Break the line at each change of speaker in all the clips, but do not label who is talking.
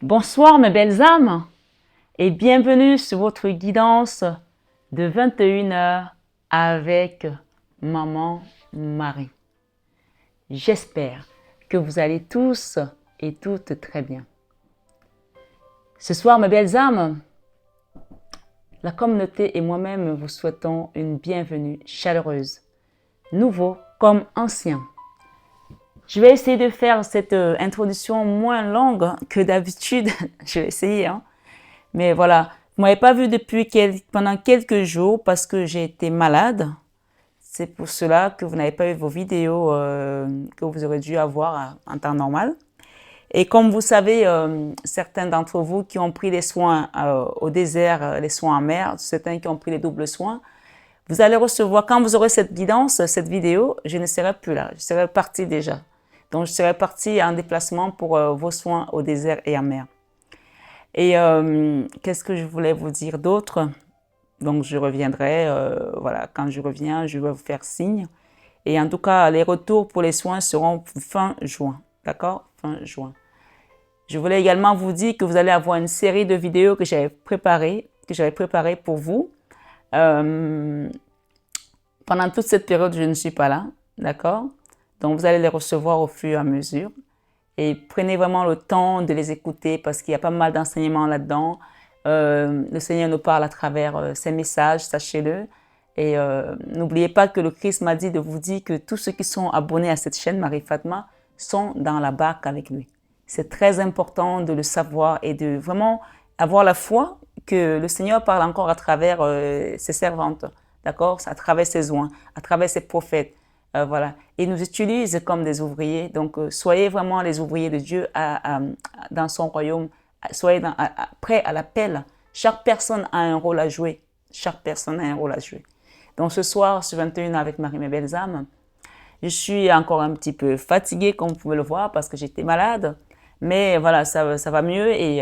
Bonsoir mes belles âmes et bienvenue sur votre guidance de 21 heures avec Maman Marie. J'espère que vous allez tous et toutes très bien. Ce soir mes belles âmes, la communauté et moi-même vous souhaitons une bienvenue chaleureuse, nouveau comme ancien. Je vais essayer de faire cette introduction moins longue que d'habitude. Je vais essayer, hein. Mais voilà, vous m'avez pas vu pendant quelques jours parce que j'ai été malade. C'est pour cela que vous n'avez pas eu vos vidéos que vous aurez dû avoir en temps normal. Et comme vous savez, certains d'entre vous qui ont pris les soins au désert, les soins en mer, certains qui ont pris les doubles soins, vous allez recevoir, quand vous aurez cette guidance, cette vidéo, je ne serai plus là. Je serai partie déjà. Donc, je serai partie en déplacement pour vos soins au désert et en mer. Et qu'est-ce que je voulais vous dire d'autre? Donc, je reviendrai, voilà, quand je reviens, je vais vous faire signe. Et en tout cas, les retours pour les soins seront fin juin, d'accord? Fin juin. Je voulais également vous dire que vous allez avoir une série de vidéos que j'avais préparées pour vous. Pendant toute cette période, je ne suis pas là, d'accord? Donc, vous allez les recevoir au fur et à mesure. Et prenez vraiment le temps de les écouter parce qu'il y a pas mal d'enseignements là-dedans. Le Seigneur nous parle à travers ses messages, sachez-le. Et n'oubliez pas que le Christ m'a dit de vous dire que tous ceux qui sont abonnés à cette chaîne, Marie Fatma, sont dans la barque avec lui. C'est très important de le savoir et de vraiment avoir la foi que le Seigneur parle encore à travers ses servantes, d'accord? À travers ses oints, à travers ses prophètes. Voilà. Il nous utilise comme des ouvriers. Donc, soyez vraiment les ouvriers de Dieu dans son royaume. Soyez prêts à l'appel. Chaque personne a un rôle à jouer. Chaque personne a un rôle à jouer. Donc, ce soir, sur 21 avec Marie, mes belles âmes, je suis encore un petit peu fatiguée, comme vous pouvez le voir, parce que j'étais malade. Mais voilà, ça va mieux. Et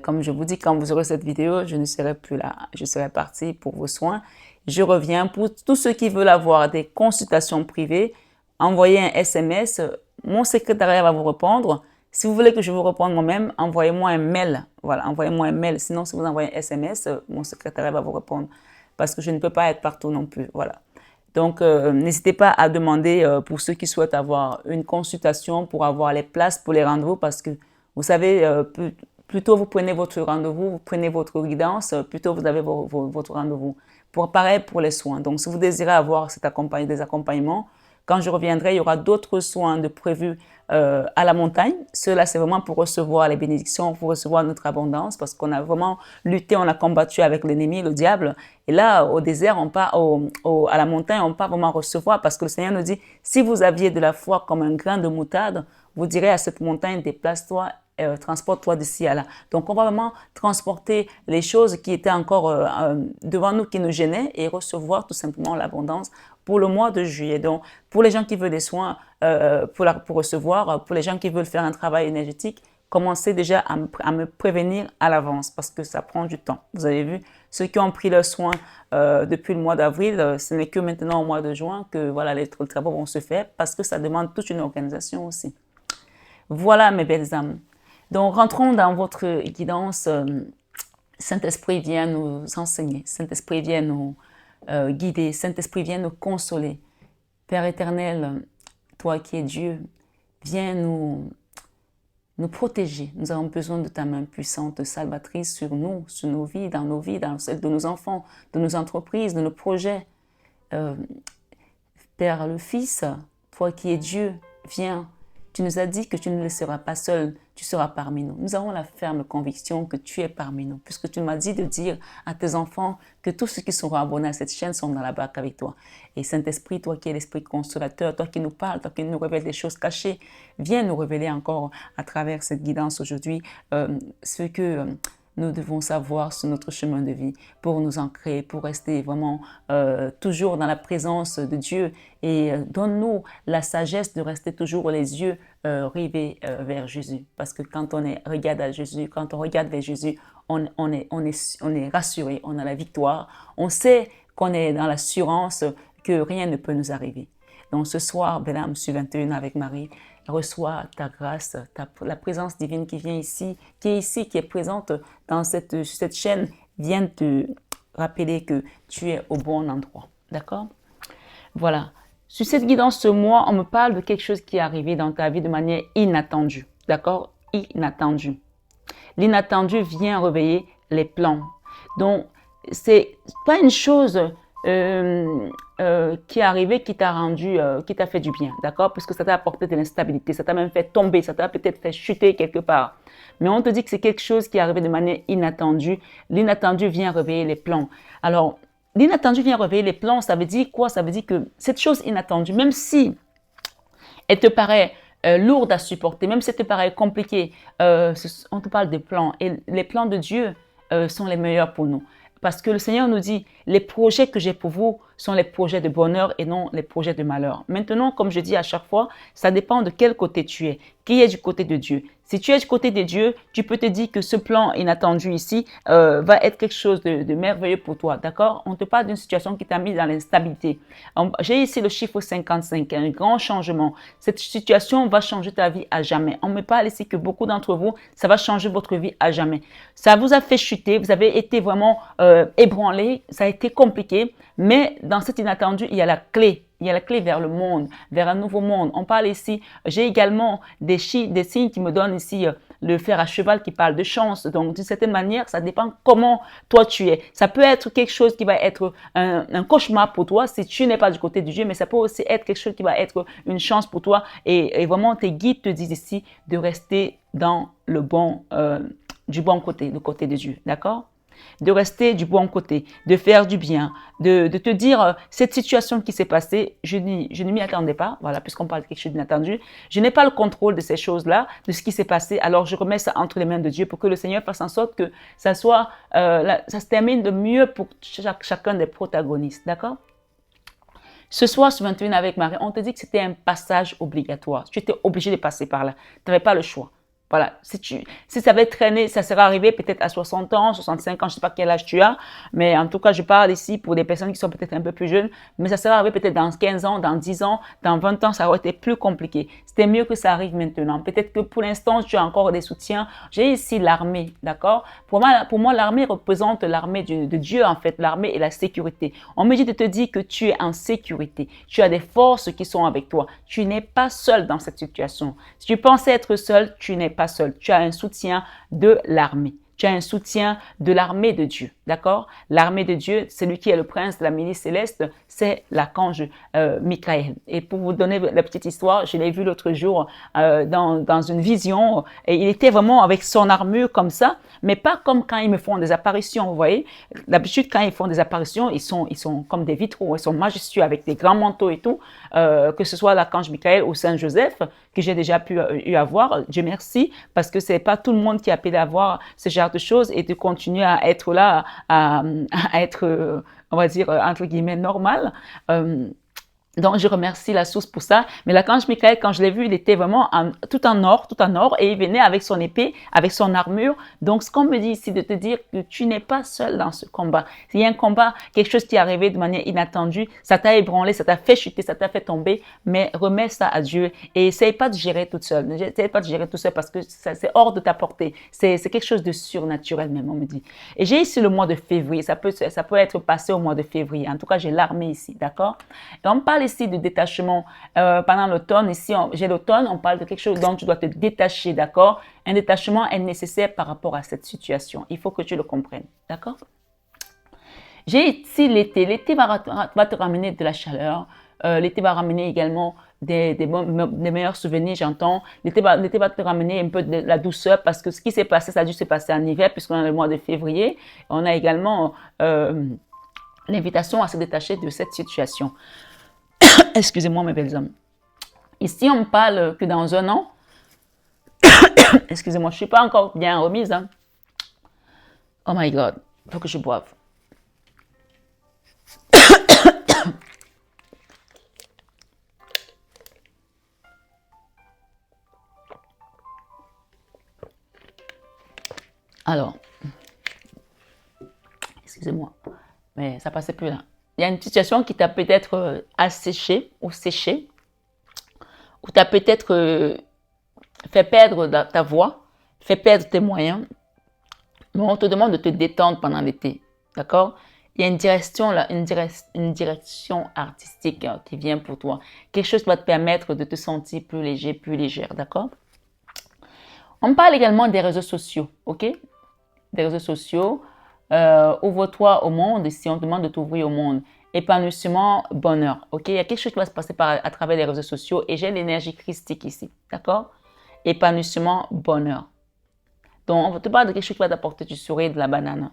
comme je vous dis, quand vous aurez cette vidéo, je ne serai plus là. Je serai partie pour vos soins. Je reviens. Pour tous ceux qui veulent avoir des consultations privées, envoyez un SMS. Mon secrétariat va vous répondre. Si vous voulez que je vous réponde moi-même, envoyez-moi un mail. Voilà, envoyez-moi un mail. Sinon, si vous envoyez un SMS, mon secrétariat va vous répondre. Parce que je ne peux pas être partout non plus. Voilà. Donc, n'hésitez pas à demander pour ceux qui souhaitent avoir une consultation pour avoir les places pour les rendez-vous. Parce que, vous savez, plus tôt vous prenez votre rendez-vous, vous prenez votre guidance, plus tôt vous avez votre rendez-vous. Pareil pour les soins. Donc, si vous désirez avoir des accompagnements, quand je reviendrai, il y aura d'autres soins de prévus à la montagne. Cela, c'est vraiment pour recevoir les bénédictions, pour recevoir notre abondance, parce qu'on a vraiment lutté, on a combattu avec l'ennemi, le diable. Et là, au désert, à la montagne, on ne peut pas vraiment recevoir, parce que le Seigneur nous dit, si vous aviez de la foi comme un grain de moutarde, vous direz à cette montagne, déplace-toi, transporte-toi d'ici à là. Donc, on va vraiment transporter les choses qui étaient encore devant nous, qui nous gênaient, et recevoir tout simplement l'abondance pour le mois de juillet. Donc, pour les gens qui veulent des soins pour recevoir, pour les gens qui veulent faire un travail énergétique, commencez déjà à me prévenir à l'avance parce que ça prend du temps. Vous avez vu, ceux qui ont pris leurs soins depuis le mois d'avril, ce n'est que maintenant au mois de juin que voilà, les travaux vont se faire parce que ça demande toute une organisation aussi. Voilà mes belles âmes. Donc, rentrons dans votre guidance. Saint-Esprit vient nous enseigner. Saint-Esprit vient nous guider. Saint-Esprit vient nous consoler. Père éternel, toi qui es Dieu, viens nous protéger. Nous avons besoin de ta main puissante, salvatrice sur nous, sur nos vies, dans celles de nos enfants, de nos entreprises, de nos projets. Père le Fils, toi qui es Dieu, viens. Tu nous as dit que tu ne laisseras pas seul, tu seras parmi nous. Nous avons la ferme conviction que tu es parmi nous, puisque tu m'as dit de dire à tes enfants que tous ceux qui seront abonnés à cette chaîne sont dans la barque avec toi. Et Saint-Esprit, toi qui es l'Esprit consolateur, toi qui nous parles, toi qui nous révèles des choses cachées, viens nous révéler encore à travers cette guidance aujourd'hui ce que nous devons savoir sur notre chemin de vie pour nous ancrer, pour rester vraiment toujours dans la présence de Dieu et donne-nous la sagesse de rester toujours les yeux rivés vers Jésus. Parce que quand on regarde à Jésus, quand on regarde vers Jésus, on est rassuré, on a la victoire, on sait qu'on est dans l'assurance que rien ne peut nous arriver. Donc ce soir, mesdames, sur 21 avec Marie, reçois ta grâce, la présence divine qui vient ici, qui est présente dans cette chaîne, vient te rappeler que tu es au bon endroit. D'accord? Voilà. Sur cette guidance ce mois, on me parle de quelque chose qui est arrivé dans ta vie de manière inattendue. D'accord? Inattendu. L'inattendu vient réveiller les plans. Donc, c'est pas une chose qui est arrivée qui t'a rendu, qui t'a fait du bien, d'accord? Parce que ça t'a apporté de l'instabilité, ça t'a même fait tomber, ça t'a peut-être fait chuter quelque part. Mais on te dit que c'est quelque chose qui est arrivé de manière inattendue. L'inattendu vient réveiller les plans. Alors, l'inattendu vient réveiller les plans, ça veut dire quoi? Ça veut dire que cette chose inattendue, même si elle te paraît lourde à supporter, même si elle te paraît compliquée, on te parle des plans. Et les plans de Dieu sont les meilleurs pour nous. Parce que le Seigneur nous dit, les projets que j'ai pour vous sont les projets de bonheur et non les projets de malheur. Maintenant, comme je dis à chaque fois, ça dépend de quel côté tu es. Qui est du côté de Dieu? Si tu es du côté de Dieu, tu peux te dire que ce plan inattendu ici va être quelque chose de merveilleux pour toi, d'accord? On te parle d'une situation qui t'a mis dans l'instabilité. J'ai ici le chiffre 55, un grand changement. Cette situation va changer ta vie à jamais. On me parle ici que beaucoup d'entre vous, ça va changer votre vie à jamais. Ça vous a fait chuter, vous avez été vraiment ébranlé, ça a été compliqué, mais dans cet inattendu, il y a la clé. Il y a la clé vers le monde, vers un nouveau monde. On parle ici, j'ai également des signes qui me donnent ici le fer à cheval qui parle de chance. Donc, d'une certaine manière, ça dépend comment toi tu es. Ça peut être quelque chose qui va être un cauchemar pour toi si tu n'es pas du côté de Dieu, mais ça peut aussi être quelque chose qui va être une chance pour toi. Et vraiment, tes guides te disent ici de rester dans le du bon côté, le côté de Dieu. D'accord? De rester du bon côté, de faire du bien, de te dire cette situation qui s'est passée, je ne m'y attendais pas, voilà, puisqu'on parle de quelque chose d'inattendu, je n'ai pas le contrôle de ces choses-là, de ce qui s'est passé, alors je remets ça entre les mains de Dieu pour que le Seigneur fasse en sorte que ça soit, ça se termine de mieux pour chacun des protagonistes, d'accord? Ce soir, sur 21 avec Marie, on te dit que c'était un passage obligatoire, tu étais obligé de passer par là, tu n'avais pas le choix. Voilà, si ça avait traîné, ça serait arrivé peut-être à 60 ans, 65 ans, je ne sais pas quel âge tu as, mais en tout cas, je parle ici pour des personnes qui sont peut-être un peu plus jeunes, mais ça serait arrivé peut-être dans 15 ans, dans 10 ans, dans 20 ans, ça aurait été plus compliqué. C'était mieux que ça arrive maintenant. Peut-être que pour l'instant, tu as encore des soutiens. J'ai ici l'armée, d'accord? Pour moi, l'armée représente l'armée de Dieu, en fait, l'armée et la sécurité. On me dit de te dire que tu es en sécurité. Tu as des forces qui sont avec toi. Tu n'es pas seul dans cette situation. Si tu pensais être seul, tu n'es pas seul. Tu as un soutien de l'armée. Tu as un soutien de l'armée de Dieu, d'accord? L'armée de Dieu, celui qui est le prince de la milice céleste, c'est l'archange Michael. Et pour vous donner la petite histoire, je l'ai vu l'autre jour dans une vision, et il était vraiment avec son armure comme ça, mais pas comme quand ils me font des apparitions, vous voyez. D'habitude, quand ils font des apparitions, ils sont comme des vitraux, ils sont majestueux avec des grands manteaux et tout, que ce soit l'archange Michael ou Saint Joseph, que j'ai déjà pu avoir. Dieu merci, parce que c'est pas tout le monde qui a pu avoir ce genre de choses et de continuer à être là, à être, on va dire, entre guillemets, normal. Donc, je remercie la source pour ça. Mais l'archange Michael, quand je l'ai vu, il était vraiment tout en or, et il venait avec son épée, avec son armure. Donc, ce qu'on me dit ici, de te dire que tu n'es pas seul dans ce combat. S'il y a un combat, quelque chose qui est arrivé de manière inattendue, ça t'a ébranlé, ça t'a fait chuter, ça t'a fait tomber, mais remets ça à Dieu et essaye pas de gérer toute seule. N'essaye pas de gérer tout seul parce que c'est hors de ta portée. C'est quelque chose de surnaturel même, on me dit. Et j'ai ici le mois de février. Ça peut être passé au mois de février. En tout cas, j'ai l'armée ici, d'accord? Et on parle ici de détachement pendant l'automne. Ici, j'ai l'automne, on parle de quelque chose dont tu dois te détacher, d'accord? Un détachement est nécessaire par rapport à cette situation. Il faut que tu le comprennes, d'accord? J'ai ici l'été. L'été va te ramener de la chaleur. L'été va ramener également des meilleurs souvenirs, j'entends. L'été va te ramener un peu de la douceur parce que ce qui s'est passé, ça a dû se passer en hiver puisqu'on est le mois de février. On a également l'invitation à se détacher de cette situation. Excusez-moi, mes belles âmes. Ici, on me parle que dans un an, excusez-moi, je ne suis pas encore bien remise. Hein. Oh my God, il faut que je boive. Alors, excusez-moi, mais ça passait plus là. Il y a une situation qui t'a peut-être asséché ou séché, ou tu as peut-être fait perdre ta voix, fait perdre tes moyens, mais on te demande de te détendre pendant l'été, d'accord? Il y a une direction là, une direction artistique qui vient pour toi. Quelque chose qui va te permettre de te sentir plus léger, plus légère, d'accord? On parle également des réseaux sociaux, ok? Des réseaux sociaux. Ouvre-toi au monde si on te demande de t'ouvrir au monde. Épanouissement, bonheur, ok? Il y a quelque chose qui va se passer à travers les réseaux sociaux et j'ai l'énergie christique ici, d'accord? Épanouissement, bonheur. Donc, on te parle de quelque chose qui va t'apporter du sourire, de la banane.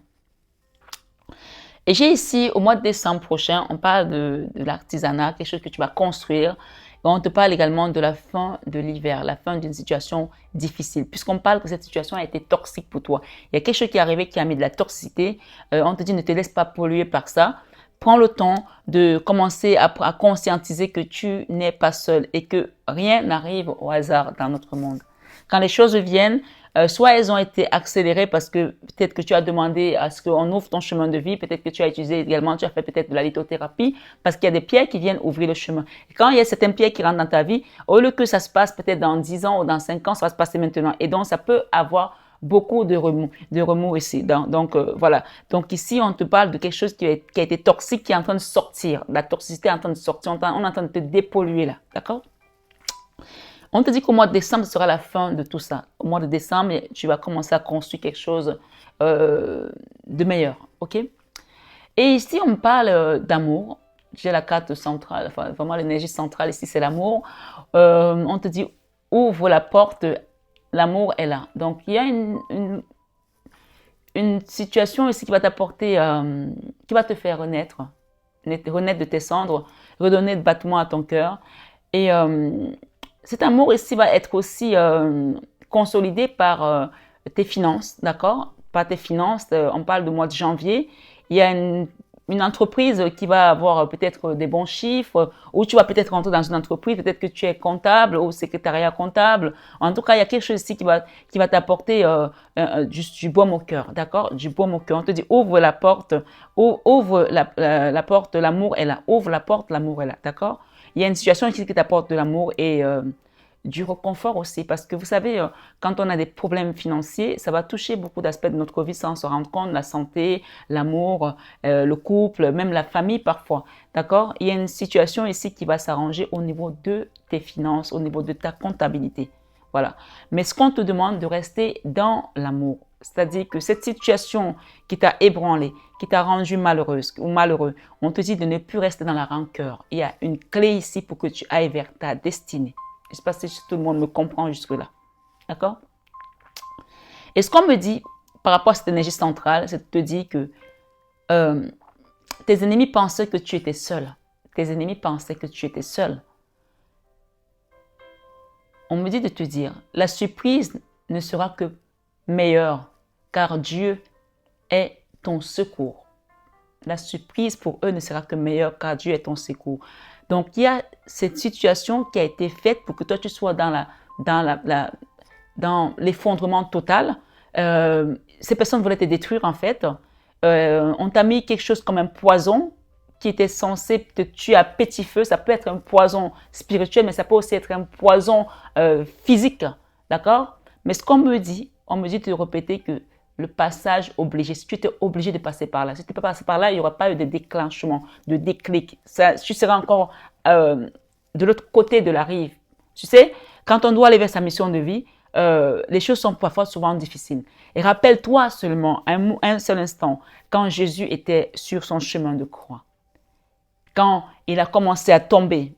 Et j'ai ici, au mois de décembre prochain, on parle de l'artisanat, quelque chose que tu vas construire. Et on te parle également de la fin de l'hiver, la fin d'une situation difficile. Puisqu'on parle que cette situation a été toxique pour toi. Il y a quelque chose qui est arrivé qui a mis de la toxicité. On te dit ne te laisse pas polluer par ça. Prends le temps de commencer à conscientiser que tu n'es pas seul et que rien n'arrive au hasard dans notre monde. Quand les choses viennent, soit elles ont été accélérées parce que peut-être que tu as demandé à ce qu'on ouvre ton chemin de vie, peut-être que tu as utilisé également, tu as fait peut-être de la lithothérapie parce qu'il y a des pierres qui viennent ouvrir le chemin. Et quand il y a certaines pierres qui rentrent dans ta vie, au lieu que ça se passe peut-être dans 10 ans ou dans 5 ans, ça va se passer maintenant. Et donc, ça peut avoir beaucoup de remous ici. Donc, voilà. Donc, ici, on te parle de quelque chose qui a été toxique, qui est en train de sortir. La toxicité est en train de sortir. On est en train de te dépolluer là. D'accord? On te dit qu'au mois de décembre, ce sera la fin de tout ça. Au mois de décembre, tu vas commencer à construire quelque chose de meilleur. OK? Et ici, on me parle d'amour. J'ai la carte centrale, enfin, vraiment l'énergie centrale ici, c'est l'amour. On te dit, ouvre la porte, l'amour est là. Donc, il y a une situation ici qui va t'apporter, qui va te faire renaître de tes cendres, redonner de battement à ton cœur. Et cet amour ici va être aussi consolidé par tes finances, d'accord? Par tes finances, on parle du mois de janvier. Il y a une entreprise qui va avoir peut-être des bons chiffres, ou tu vas peut-être rentrer dans une entreprise, peut-être que tu es comptable ou secrétariat comptable. En tout cas, il y a quelque chose ici qui va t'apporter du baume au cœur, d'accord? Du baume au cœur. On te dit, ouvre la porte, ouvre la porte, l'amour est là. Ouvre la porte, l'amour est là, d'accord? Il y a une situation ici qui t'apporte de l'amour et du réconfort aussi. Parce que vous savez, quand on a des problèmes financiers, ça va toucher beaucoup d'aspects de notre vie sans se rendre compte. La santé, l'amour, le couple, même la famille parfois. D'accord? Il y a une situation ici qui va s'arranger au niveau de tes finances, au niveau de ta comptabilité. Voilà. Mais ce qu'on te demande de rester dans l'amour. C'est-à-dire que cette situation qui t'a ébranlé, qui t'a rendu malheureuse ou malheureux, on te dit de ne plus rester dans la rancœur. Il y a une clé ici pour que tu ailles vers ta destinée. Je ne sais pas si tout le monde me comprend jusque-là. D'accord? Et ce qu'on me dit par rapport à cette énergie centrale, c'est de te dire que tes ennemis pensaient que tu étais seul. Tes ennemis pensaient que tu étais seul. On me dit de te dire, la surprise ne sera que meilleure, car Dieu est ton secours. La surprise pour eux ne sera que meilleure, car Dieu est ton secours. Donc, il y a cette situation qui a été faite pour que toi, tu sois dans l'effondrement total. Ces personnes voulaient te détruire, en fait. On t'a mis quelque chose comme un poison qui était censé te tuer à petit feu. Ça peut être un poison spirituel, mais ça peut aussi être un poison physique. D'accord? Mais ce qu'on me dit, on me dit de répéter que le passage obligé, si tu étais obligé de passer par là, si tu ne peux pas passer par là, il n'y aura pas eu de déclenchement, de déclic. Tu seras encore de l'autre côté de la rive. Tu sais, quand on doit aller vers sa mission de vie, les choses sont parfois souvent difficiles. Et rappelle-toi seulement un seul instant, quand Jésus était sur son chemin de croix, quand il a commencé à tomber,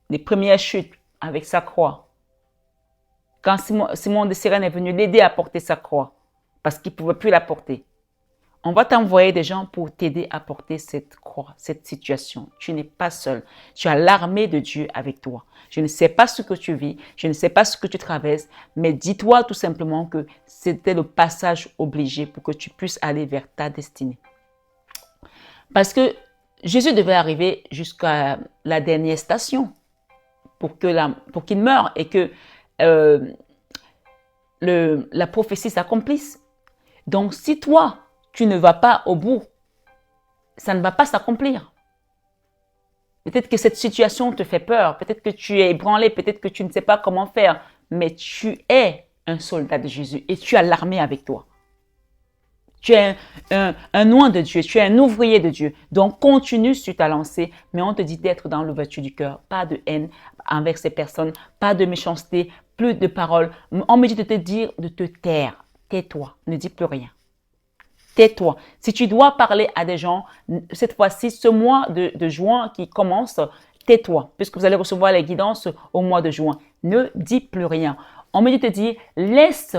les premières chutes avec sa croix, quand Simon de Cyrène est venu l'aider à porter sa croix, parce qu'il ne pouvait plus la porter. On va t'envoyer des gens pour t'aider à porter cette croix, cette situation. Tu n'es pas seul. Tu as l'armée de Dieu avec toi. Je ne sais pas ce que tu vis, je ne sais pas ce que tu traverses, mais dis-toi tout simplement que c'était le passage obligé pour que tu puisses aller vers ta destinée. Parce que Jésus devait arriver jusqu'à la dernière station pour qu'il meure et que la prophétie s'accomplisse. Donc, si toi, tu ne vas pas au bout, ça ne va pas s'accomplir. Peut-être que cette situation te fait peur. Peut-être que tu es ébranlé. Peut-être que tu ne sais pas comment faire. Mais tu es un soldat de Jésus et tu as l'armée avec toi. Tu es un oint de Dieu, tu es un ouvrier de Dieu. Donc, continue sur ta lancée, mais on te dit d'être dans l'ouverture du cœur. Pas de haine envers ces personnes, pas de méchanceté, plus de paroles. On me dit de te dire de te taire. Tais-toi, ne dis plus rien. Tais-toi. Si tu dois parler à des gens, cette fois-ci, ce mois de juin qui commence, tais-toi, puisque vous allez recevoir les guidances au mois de juin. Ne dis plus rien. On me dit de te dire, laisse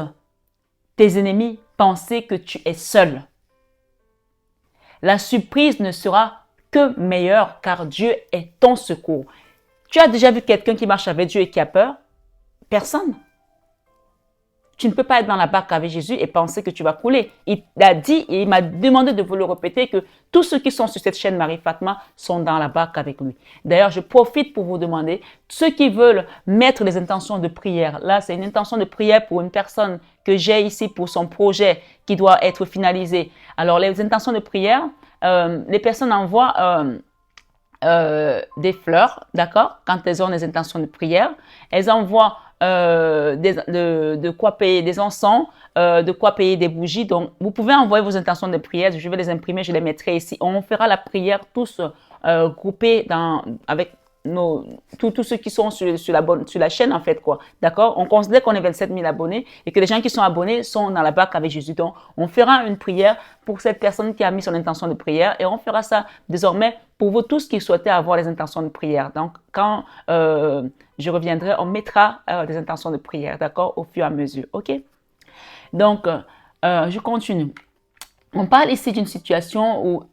tes ennemis penser que tu es seul. La surprise ne sera que meilleure car Dieu est ton secours. Tu as déjà vu quelqu'un qui marche avec Dieu et qui a peur? Personne. Tu ne peux pas être dans la barque avec Jésus et penser que tu vas couler. Il a dit et il m'a demandé de vous le répéter que tous ceux qui sont sur cette chaîne Marie-Fatma sont dans la barque avec lui. D'ailleurs, je profite pour vous demander, ceux qui veulent mettre les intentions de prière, là c'est une intention de prière pour une personne que j'ai ici pour son projet qui doit être finalisé. Alors les intentions de prière, les personnes envoient des fleurs, d'accord, quand elles ont des intentions de prière. Elles envoient de quoi payer des encens, de quoi payer des bougies. Donc, vous pouvez envoyer vos intentions de prière. Je vais les imprimer, je les mettrai ici. On fera la prière tous groupés avec tous ceux qui sont sur la chaîne, en fait, quoi. D'accord? On considère qu'on est 27 000 abonnés et que les gens qui sont abonnés sont dans la barque avec Jésus. Donc, on fera une prière pour cette personne qui a mis son intention de prière et on fera ça désormais pour vous tous qui souhaitez avoir les intentions de prière. Donc, quand je reviendrai, on mettra des intentions de prière, d'accord, au fur et à mesure, ok? Donc, je continue. On parle ici d'une situation où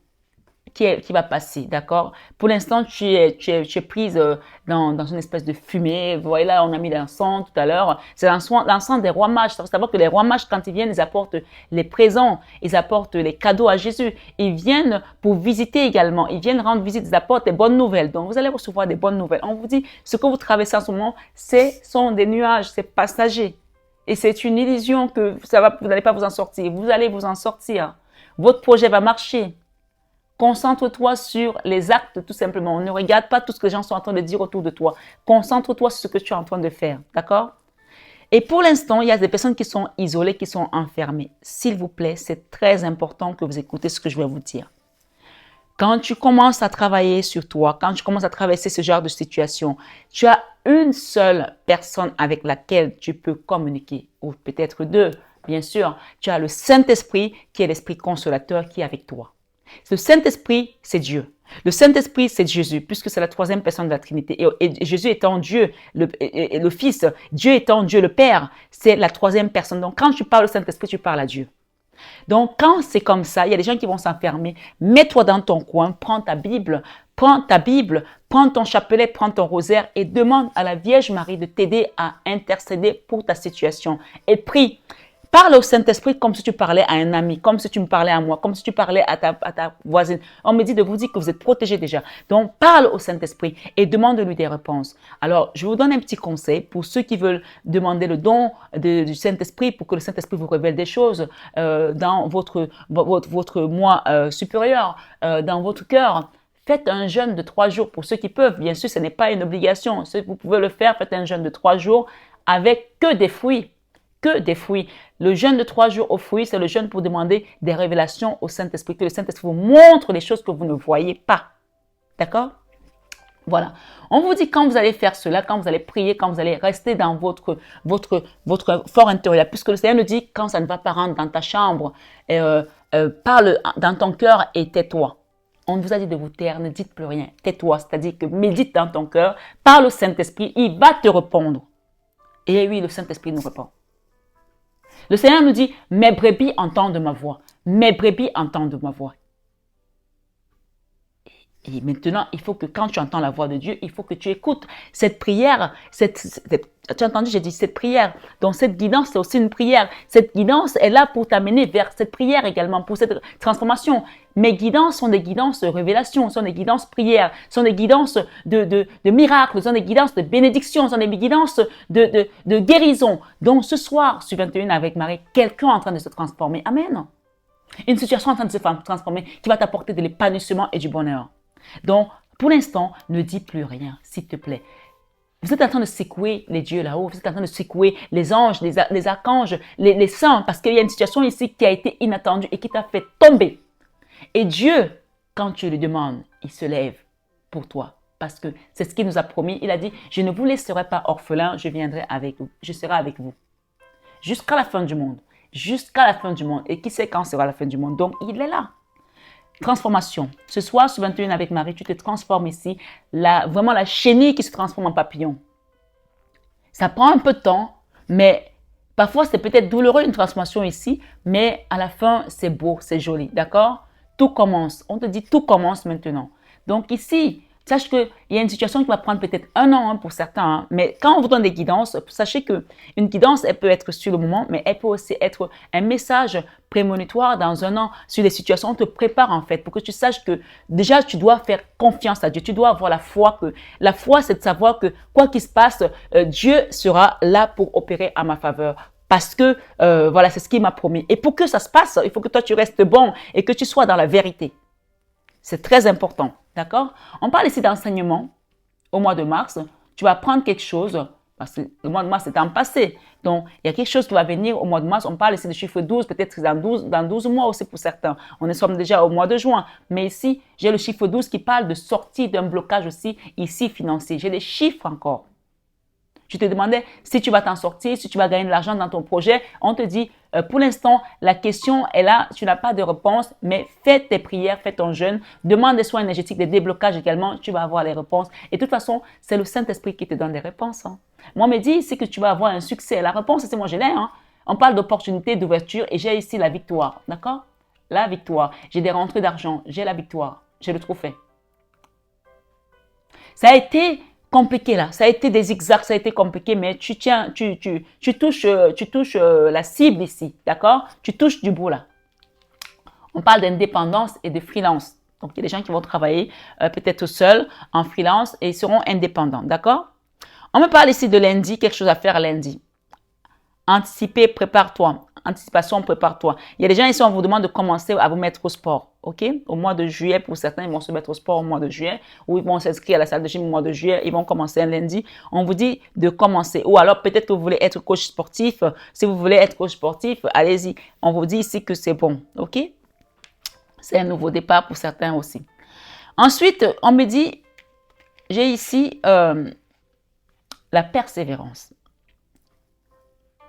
qui va passer, d'accord? Pour l'instant, tu es prise dans une espèce de fumée. Vous voyez là, on a mis l'encens tout à l'heure. C'est l'encens des rois mages. Il faut savoir que les rois mages, quand ils viennent, ils apportent les présents, ils apportent les cadeaux à Jésus. Ils viennent pour visiter également. Ils viennent rendre visite, ils apportent des bonnes nouvelles. Donc, vous allez recevoir des bonnes nouvelles. On vous dit, ce que vous traversez en ce moment, sont des nuages, c'est passager. Et c'est une illusion que vous n'allez pas vous en sortir. Vous allez vous en sortir. Votre projet va marcher. Concentre-toi sur les actes, tout simplement. Ne regarde pas tout ce que les gens sont en train de dire autour de toi. Concentre-toi sur ce que tu es en train de faire. D'accord? Et pour l'instant, il y a des personnes qui sont isolées, qui sont enfermées. S'il vous plaît, c'est très important que vous écoutez ce que je vais vous dire. Quand tu commences à travailler sur toi, quand tu commences à traverser ce genre de situation, tu as une seule personne avec laquelle tu peux communiquer, ou peut-être deux, bien sûr. Tu as le Saint-Esprit qui est l'Esprit consolateur qui est avec toi. Le Saint-Esprit, c'est Dieu. Le Saint-Esprit, c'est Jésus, puisque c'est la troisième personne de la Trinité. Et Jésus étant Dieu, le Fils, Dieu étant Dieu le Père, c'est la troisième personne. Donc, quand tu parles au Saint-Esprit, tu parles à Dieu. Donc, quand c'est comme ça, il y a des gens qui vont s'enfermer. Mets-toi dans ton coin, prends ta Bible, prends ton chapelet, prends ton rosaire et demande à la Vierge Marie de t'aider à intercéder pour ta situation. Et prie. Parle au Saint-Esprit comme si tu parlais à un ami, comme si tu me parlais à moi, comme si tu parlais à ta voisine. On me dit de vous dire que vous êtes protégés déjà. Donc, parle au Saint-Esprit et demande-lui des réponses. Alors, je vous donne un petit conseil pour ceux qui veulent demander le don du Saint-Esprit pour que le Saint-Esprit vous révèle des choses dans votre moi supérieur, dans votre cœur. Faites un jeûne de 3 jours pour ceux qui peuvent. Bien sûr, ce n'est pas une obligation. Si vous pouvez le faire, faites un jeûne de 3 jours avec que des fruits. Que des fruits. Le jeûne de 3 jours aux fruits, c'est le jeûne pour demander des révélations au Saint-Esprit, que le Saint-Esprit vous montre les choses que vous ne voyez pas. D'accord? Voilà. On vous dit quand vous allez faire cela, quand vous allez prier, quand vous allez rester dans votre fort intérieur, puisque le Seigneur nous dit quand ça ne va pas rentrer dans ta chambre, parle dans ton cœur et tais-toi. On vous a dit de vous taire, ne dites plus rien. Tais-toi, c'est-à-dire que médite dans ton cœur, parle au Saint-Esprit, il va te répondre. Et oui, le Saint-Esprit nous répond. Le Seigneur nous dit, mes brebis entendent ma voix. Mes brebis entendent ma voix. Et maintenant, il faut que quand tu entends la voix de Dieu, il faut que tu écoutes cette prière. Tu as entendu, j'ai dit cette prière. Donc cette guidance, c'est aussi une prière. Cette guidance est là pour t'amener vers cette prière également, pour cette transformation. Mes guidances sont des guidances de révélation, sont des guidances prières, sont des guidances de miracles, sont des guidances de bénédiction, sont des guidances de guérison. Donc ce soir, sur 21 avec Marie, quelqu'un est en train de se transformer. Amen. Une situation en train de se transformer qui va t'apporter de l'épanouissement et du bonheur. Donc, Pour l'instant, ne dis plus rien, s'il te plaît. Vous êtes en train de secouer les dieux là-haut, vous êtes en train de secouer les anges, les archanges, les saints, parce qu'il y a une situation ici qui a été inattendue et qui t'a fait tomber. Et Dieu, quand tu lui demandes, il se lève pour toi. Parce que c'est ce qu'il nous a promis. Il a dit, je ne vous laisserai pas orphelin, je viendrai avec vous. Je serai avec vous. Jusqu'à la fin du monde. Jusqu'à la fin du monde. Et qui sait quand sera la fin du monde? Donc, il est là. Transformation. Ce soir, sur 21 avec Marie, tu te transformes ici. Vraiment la chenille qui se transforme en papillon. Ça prend un peu de temps, mais parfois c'est peut-être douloureux une transformation ici, mais à la fin, c'est beau, c'est joli. D'accord? Tout commence. On te dit tout commence maintenant. Donc ici, sache qu'il y a une situation qui va prendre peut-être un an pour certains, mais quand on vous donne des guidances, sachez qu'une guidance, elle peut être sur le moment, mais elle peut aussi être un message prémonitoire dans un an sur les situations. On te prépare en fait pour que tu saches que déjà tu dois faire confiance à Dieu. Tu dois avoir la foi. La foi, c'est de savoir que quoi qu'il se passe, Dieu sera là pour opérer à ma faveur. Parce que voilà, c'est ce qu'il m'a promis. Et pour que ça se passe, il faut que toi tu restes bon et que tu sois dans la vérité. C'est très important, d'accord? On parle ici d'enseignement au mois de mars. Tu vas apprendre quelque chose, parce que le mois de mars est en passé. Donc, il y a quelque chose qui va venir au mois de mars. On parle ici de chiffre 12, peut-être dans 12 mois aussi pour certains. On est sommes déjà au mois de juin. Mais ici, j'ai le chiffre 12 qui parle de sortie d'un blocage aussi, ici financier. J'ai des chiffres encore. Je te demandais si tu vas t'en sortir, si tu vas gagner de l'argent dans ton projet. On te dit, pour l'instant, la question est là, tu n'as pas de réponse, mais fais tes prières, fais ton jeûne, demande des soins énergétiques, des déblocages également, tu vas avoir les réponses. Et de toute façon, c'est le Saint-Esprit qui te donne des réponses. Hein. Moi, me dit ici que tu vas avoir un succès. La réponse, c'est moi, je l'ai. Hein. On parle d'opportunité, d'ouverture et j'ai ici la victoire. D'accord? La victoire. J'ai des rentrées d'argent, j'ai la victoire, j'ai le trophée. Ça a été compliqué là, ça a été des zigzags, ça a été compliqué, mais tu touches la cible ici, d'accord? Tu touches du bout là. On parle d'indépendance et de freelance. Donc, il y a des gens qui vont travailler peut-être seuls en freelance et ils seront indépendants, d'accord? On me parle ici de lundi, quelque chose à faire lundi. Anticiper, prépare-toi. Anticipation, prépare-toi. Il y a des gens ici, on vous demande de commencer à vous mettre au sport. OK? Au mois de juillet, pour certains, ils vont se mettre au sport au mois de juillet ou ils vont s'inscrire à la salle de gym au mois de juillet. Ils vont commencer un lundi. On vous dit de commencer. Ou alors, peut-être que vous voulez être coach sportif. Si vous voulez être coach sportif, allez-y. On vous dit ici que c'est bon. OK? C'est un nouveau départ pour certains aussi. Ensuite, on me dit, j'ai ici la persévérance.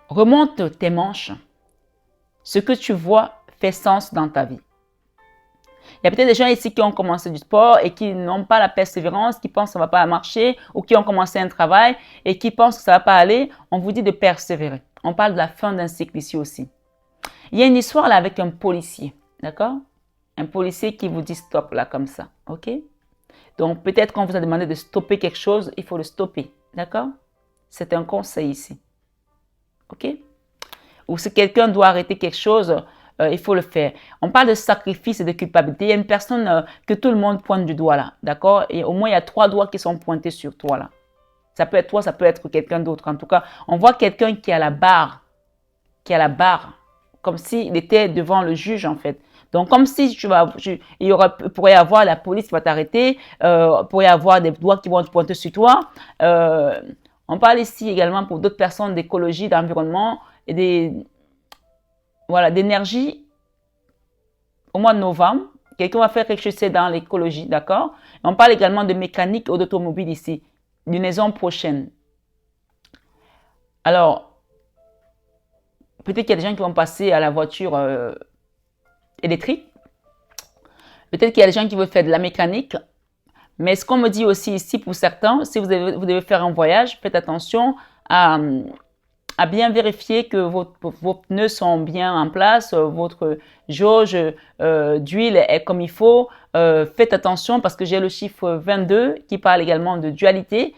Remonte tes manches. Ce que tu vois fait sens dans ta vie. Il y a peut-être des gens ici qui ont commencé du sport et qui n'ont pas la persévérance, qui pensent que ça ne va pas marcher ou qui ont commencé un travail et qui pensent que ça ne va pas aller. On vous dit de persévérer. On parle de la fin d'un cycle ici aussi. Il y a une histoire là avec un policier, d'accord? Un policier qui vous dit stop là comme ça, ok? Donc peut-être qu'on vous a demandé de stopper quelque chose, il faut le stopper, d'accord? C'est un conseil ici, ok? Ou si quelqu'un doit arrêter quelque chose, il faut le faire. On parle de sacrifice et de culpabilité. Il y a une personne que tout le monde pointe du doigt là, d'accord? Et au moins, il y a 3 doigts qui sont pointés sur toi là. Ça peut être toi, ça peut être quelqu'un d'autre. En tout cas, on voit quelqu'un qui a la barre, comme s'il était devant le juge en fait. Donc, comme si pourrait y avoir la police qui va t'arrêter, pourrait y avoir des doigts qui vont te pointer sur toi. On parle ici également pour d'autres personnes d'écologie, d'environnement et d'énergie au mois de novembre. Quelqu'un va faire quelque chose dans l'écologie, d'accord? On parle également de mécanique ou d'automobile ici, d'une maison prochaine. Alors, peut-être qu'il y a des gens qui vont passer à la voiture électrique. Peut-être qu'il y a des gens qui veulent faire de la mécanique. Mais ce qu'on me dit aussi ici pour certains, si vous devez faire un voyage, faites attention à bien vérifier que vos pneus sont bien en place, votre jauge d'huile est comme il faut. Faites attention parce que j'ai le chiffre 22 qui parle également de dualité,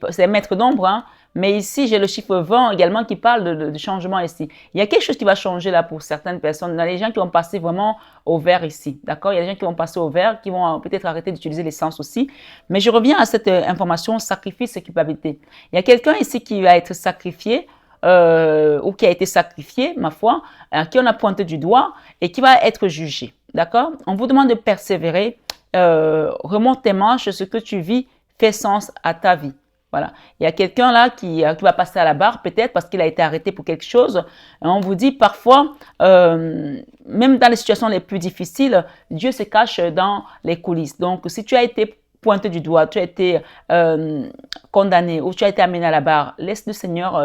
c'est maître d'ombre, hein, mais ici j'ai le chiffre 20 également qui parle de changement ici. Il y a quelque chose qui va changer là pour certaines personnes. Il y a des gens qui vont passer vraiment au vert ici, d'accord? Il y a des gens qui vont passer au vert, qui vont peut-être arrêter d'utiliser l'essence aussi. Mais je reviens à cette information, sacrifice et culpabilité. Il y a quelqu'un ici qui va être sacrifié, ou qui a été sacrifié, ma foi, à qui on a pointé du doigt et qui va être jugé. D'accord? On vous demande de persévérer. remonte tes manches, ce que tu vis fait sens à ta vie. Voilà. Il y a quelqu'un là qui va passer à la barre, peut-être parce qu'il a été arrêté pour quelque chose. Et on vous dit parfois, même dans les situations les plus difficiles, Dieu se cache dans les coulisses. Donc, si tu as été pointé du doigt, tu as été condamné ou tu as été amené à la barre, laisse le Seigneur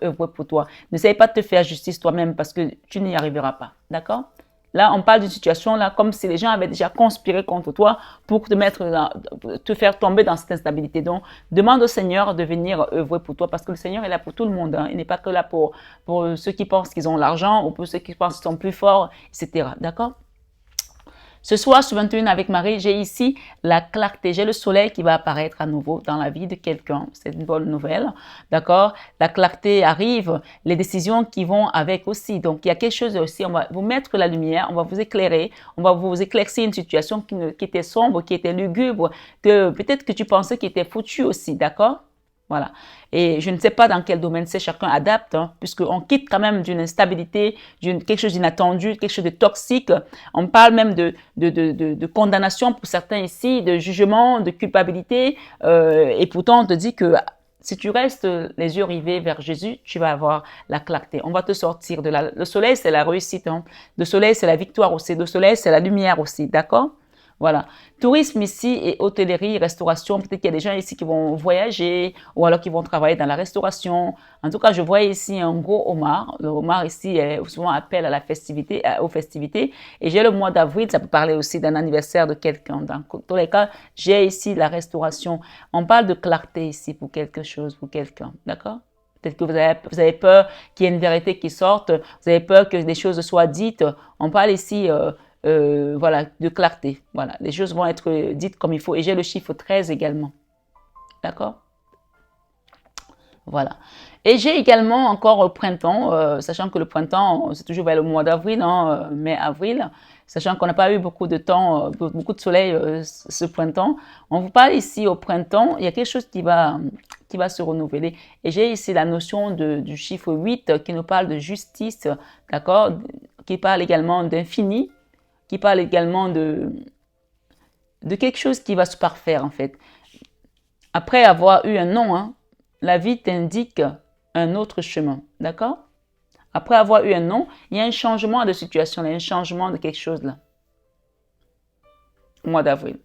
œuvrer pour toi. N'essaye pas de te faire justice toi-même parce que tu n'y arriveras pas. D'accord? Là, on parle d'une situation là comme si les gens avaient déjà conspiré contre toi pour te faire tomber dans cette instabilité. Donc, demande au Seigneur de venir œuvrer pour toi parce que le Seigneur est là pour tout le monde. Hein. Il n'est pas que là pour ceux qui pensent qu'ils ont l'argent ou pour ceux qui pensent qu'ils sont plus forts, etc. D'accord? Ce soir, sur 21 avec Marie, j'ai ici la clarté. J'ai le soleil qui va apparaître à nouveau dans la vie de quelqu'un. C'est une bonne nouvelle. D'accord? La clarté arrive, les décisions qui vont avec aussi. Donc, il y a quelque chose aussi. On va vous mettre la lumière, on va vous éclairer, on va vous éclaircir une situation qui était sombre, qui était lugubre, que peut-être que tu pensais qu'il était foutu aussi. D'accord? Voilà. Et je ne sais pas dans quel domaine c'est, chacun adapte, hein, puisqu'on quitte quand même d'une instabilité, quelque chose d'inattendu, quelque chose de toxique. On parle même de condamnation pour certains ici, de jugement, de culpabilité. Et pourtant, on te dit que si tu restes les yeux rivés vers Jésus, tu vas avoir la clarté. On va te sortir de là. Le soleil, c'est la réussite. Hein. Le soleil, c'est la victoire aussi. Le soleil, c'est la lumière aussi. D'accord? Voilà. Tourisme ici et hôtellerie, restauration. Peut-être qu'il y a des gens ici qui vont voyager ou alors qui vont travailler dans la restauration. En tout cas, je vois ici un gros homard. Le homard ici est souvent appel à la festivité, aux festivités. Et j'ai le mois d'avril, ça peut parler aussi d'un anniversaire de quelqu'un. Dans tous les cas, j'ai ici la restauration. On parle de clarté ici pour quelque chose, pour quelqu'un. D'accord? Peut-être que vous avez peur qu'il y ait une vérité qui sorte. Vous avez peur que des choses soient dites. On parle ici... voilà, de clarté. Voilà, les choses vont être dites comme il faut. Et j'ai le chiffre 13 également. D'accord? Voilà. Et j'ai également encore le printemps, sachant que le printemps, c'est toujours vers le mois d'avril, hein, mai, avril, sachant qu'on n'a pas eu beaucoup de temps, beaucoup de soleil ce printemps. On vous parle ici au printemps, il y a quelque chose qui va se renouveler. Et j'ai ici la notion du chiffre 8 qui nous parle de justice, d'accord? Qui parle également d'infini, qui parle également de quelque chose qui va se parfaire en fait. Après avoir eu un nom, hein, la vie t'indique un autre chemin, d'accord? Après avoir eu un nom, il y a un changement de situation, il y a un changement de quelque chose là. Au mois d'avril.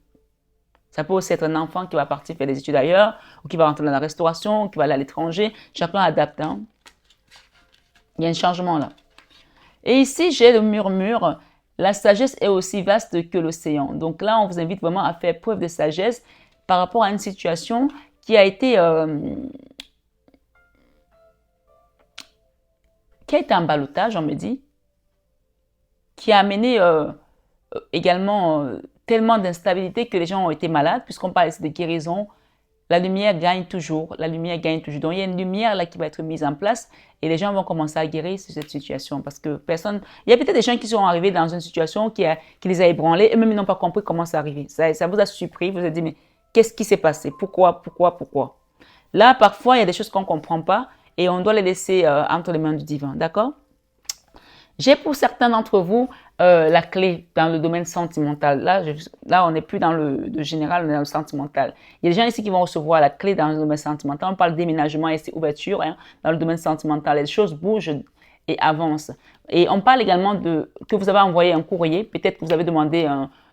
Ça peut aussi être un enfant qui va partir faire des études ailleurs, ou qui va rentrer dans la restauration, ou qui va aller à l'étranger. Chacun adapte. Hein? Il y a un changement là. Et ici, j'ai le murmure. La sagesse est aussi vaste que l'océan. Donc là, on vous invite vraiment à faire preuve de sagesse par rapport à une situation qui a été un ballottage, on me dit, qui a amené également tellement d'instabilité que les gens ont été malades, puisqu'on parle ici de guérison. La lumière gagne toujours, la lumière gagne toujours. Donc, il y a une lumière là qui va être mise en place et les gens vont commencer à guérir sur cette situation parce que personne... Il y a peut-être des gens qui sont arrivés dans une situation qui les a ébranlés et même ils n'ont pas compris comment c'est arrivé. Ça vous a surpris, vous avez dit, mais qu'est-ce qui s'est passé? Pourquoi? Là, parfois, il y a des choses qu'on ne comprend pas et on doit les laisser entre les mains du divin, d'accord? J'ai pour certains d'entre vous la clé dans le domaine sentimental. Là, on n'est plus dans le général, on est dans le sentimental. Il y a des gens ici qui vont recevoir la clé dans le domaine sentimental. On parle de déménagement et c'est ouverture hein, dans le domaine sentimental. Les choses bougent et avancent. Et on parle également que vous avez envoyé un courrier. Peut-être que vous avez demandé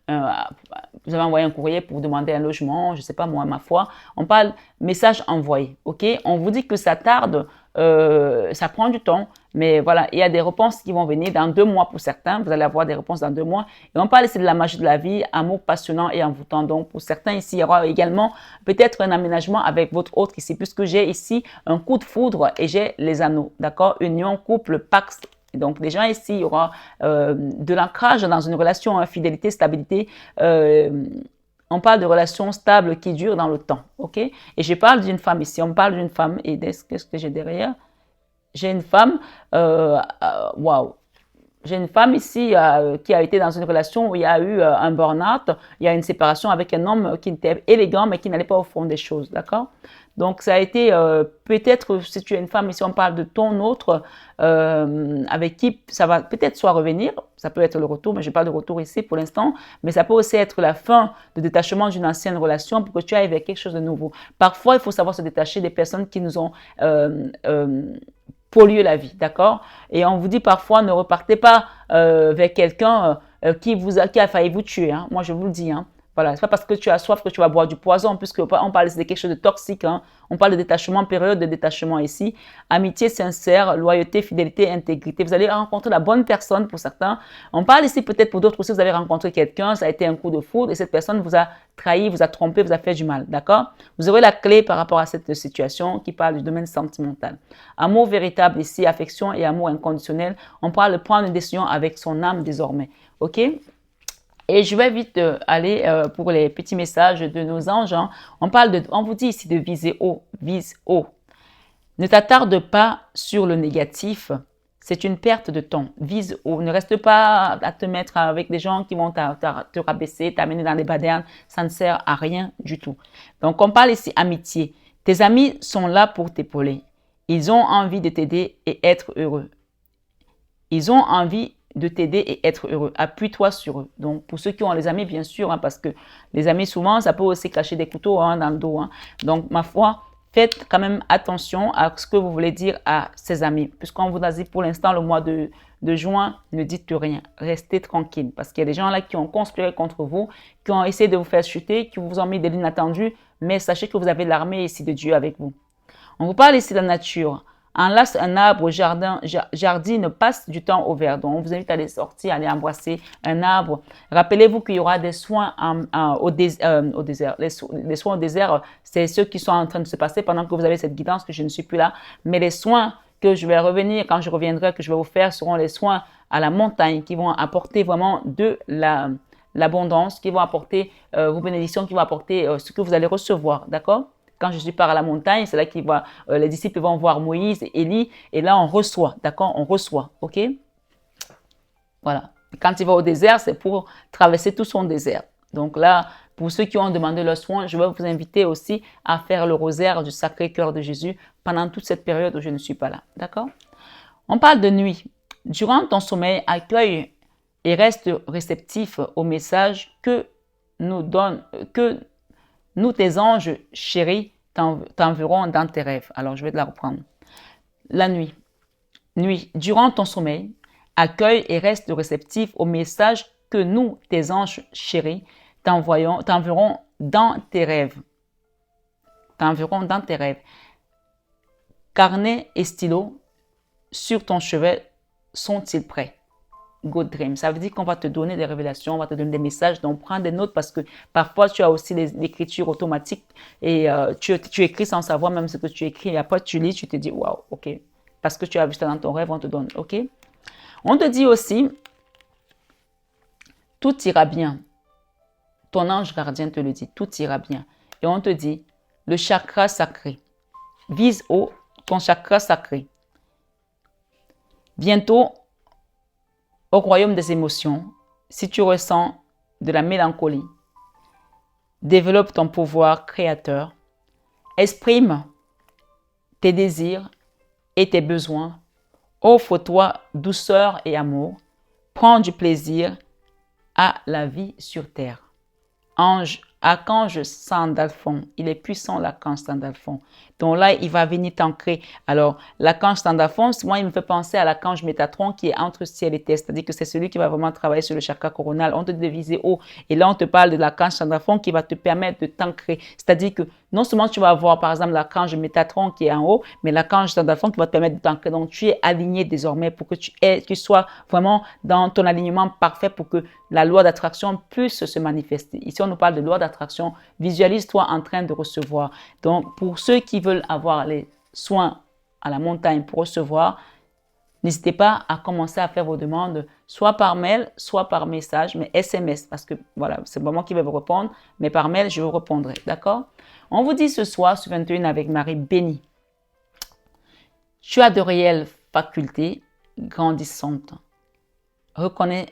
vous avez envoyé un courrier pour demander un logement, je ne sais pas moi, ma foi. On parle message envoyé, ok? On vous dit que ça tarde, ça prend du temps, mais voilà, il y a des réponses qui vont venir dans 2 mois pour certains. Vous allez avoir des réponses dans 2 mois. Et on parle ici de la magie de la vie, amour passionnant et envoûtant. Donc, pour certains ici, il y aura également peut-être un aménagement avec votre autre ici, puisque j'ai ici un coup de foudre et j'ai les anneaux, d'accord? Union, couple, pax. Donc, les gens ici, il y aura de l'ancrage dans une relation, hein, fidélité, stabilité. On parle de relations stables qui durent dans le temps, ok? Et je parle d'une femme ici. On parle d'une femme. Et qu'est-ce que j'ai derrière? J'ai une femme, waouh, j'ai une femme ici qui a été dans une relation où il y a eu un burn-out, il y a une séparation avec un homme qui était élégant mais qui n'allait pas au fond des choses, d'accord? Donc ça a été peut-être, si tu es une femme, ici on parle de ton autre, avec qui ça va peut-être soit revenir, ça peut être le retour, mais je parle de retour ici pour l'instant, mais ça peut aussi être la fin de détachement d'une ancienne relation pour que tu ailles vers quelque chose de nouveau. Parfois, il faut savoir se détacher des personnes qui nous ont pollué la vie, d'accord? Et on vous dit parfois, ne repartez pas vers quelqu'un qui a failli vous tuer, hein. Moi, je vous le dis, hein. Voilà, c'est pas parce que tu as soif que tu vas boire du poison, puisque on parle de quelque chose de toxique, hein. On parle de détachement, période de détachement ici. Amitié sincère, loyauté, fidélité, intégrité. Vous allez rencontrer la bonne personne pour certains. On parle ici peut-être pour d'autres aussi, vous avez rencontré quelqu'un, ça a été un coup de foudre et cette personne vous a trahi, vous a trompé, vous a fait du mal, d'accord? Vous aurez la clé par rapport à cette situation qui parle du domaine sentimental. Amour véritable ici, affection et amour inconditionnel. On parle de prendre une décision avec son âme désormais, ok? Et je vais vite aller pour les petits messages de nos anges, hein. On vous dit ici de viser haut, vise haut. Ne t'attarde pas sur le négatif, c'est une perte de temps. Vise haut, ne reste pas à te mettre avec des gens qui vont te rabaisser, t'amener dans les badernes, ça ne sert à rien du tout. Donc on parle ici amitié. Tes amis sont là pour t'épauler. Ils ont envie de t'aider et être heureux. Ils ont envie de t'aider et être heureux. Appuie-toi sur eux. Donc, pour ceux qui ont les amis, bien sûr, hein, parce que les amis, souvent, ça peut aussi cacher des couteaux hein, dans le dos. Hein. Donc, ma foi, faites quand même attention à ce que vous voulez dire à ces amis. Puisqu'on vous a dit pour l'instant, le mois de juin, ne dites rien. Restez tranquille. Parce qu'il y a des gens là qui ont conspiré contre vous, qui ont essayé de vous faire chuter, qui vous ont mis des lignes attendues. Mais sachez que vous avez l'armée ici de Dieu avec vous. On vous parle ici de la nature. Enlace un arbre, jardine, passe du temps au verdon. On vous invite à aller sortir, à aller embrasser un arbre. Rappelez-vous qu'il y aura des soins au désert. Les soins au désert, c'est ceux qui sont en train de se passer pendant que vous avez cette guidance, que je ne suis plus là. Mais les soins que je vais revenir, quand je reviendrai, que je vais vous faire, seront les soins à la montagne qui vont apporter vraiment de l'abondance, qui vont apporter vos bénédictions, qui vont apporter ce que vous allez recevoir. D'accord? Quand je suis par à la montagne, c'est là que les disciples vont voir Moïse et Élie. Et là, on reçoit, d'accord? On reçoit, ok? Voilà. Quand il va au désert, c'est pour traverser tout son désert. Donc là, pour ceux qui ont demandé le soin, je vais vous inviter aussi à faire le rosaire du Sacré-Cœur de Jésus pendant toute cette période où je ne suis pas là, d'accord? On parle de nuit. Durant ton sommeil, accueille et reste réceptif au message que nous, tes anges chéris, t'enverrons dans tes rêves. Alors, je vais te la reprendre. La nuit. Nuit. Durant ton sommeil, accueille et reste réceptif au message que nous, tes anges chéris, t'enverrons dans tes rêves. T'enverrons dans tes rêves. Carnet et stylo sur ton chevet sont-ils prêts? Good dream. Ça veut dire qu'on va te donner des révélations, on va te donner des messages. Donc, prends des notes parce que parfois, tu as aussi l'écriture automatique et tu écris sans savoir même ce que tu écris. Et après, tu lis, tu te dis, waouh, ok. Parce que tu as vu ça dans ton rêve, on te donne, ok. On te dit aussi, tout ira bien. Ton ange gardien te le dit, tout ira bien. Et on te dit, le chakra sacré. Vise haut ton chakra sacré. Bientôt, au royaume des émotions, si tu ressens de la mélancolie, développe ton pouvoir créateur, exprime tes désirs et tes besoins, offre-toi douceur et amour, prends du plaisir à la vie sur terre. Archange Sandalphon, il est puissant l'archange Sandalphon. Donc là, il va venir t'ancrer. Alors, l'archange Sandalphon, moi, il me fait penser à l'archange Métatron qui est entre ciel et terre. C'est-à-dire que c'est celui qui va vraiment travailler sur le chakra coronal. On te dit de viser haut. Et là, on te parle de l'archange Sandalphon qui va te permettre de t'ancrer. C'est-à-dire que non seulement tu vas avoir, par exemple, l'archange Métatron qui est en haut, mais l'archange Sandalphon qui va te permettre de t'ancrer. Donc, tu es aligné désormais pour que tu sois vraiment dans ton alignement parfait pour que la loi d'attraction puisse se manifester. Ici, on nous parle de loi d'attraction. Visualise-toi en train de recevoir. Donc, pour ceux qui veulent avoir les soins à la montagne pour recevoir, n'hésitez pas à commencer à faire vos demandes, soit par mail, soit par message, mais SMS, parce que voilà, c'est pas moi qui vais vous répondre, mais par mail, je vous répondrai, d'accord? On vous dit ce soir, sur 21 avec Marie bénie. Tu as de réelles facultés grandissantes. reconnais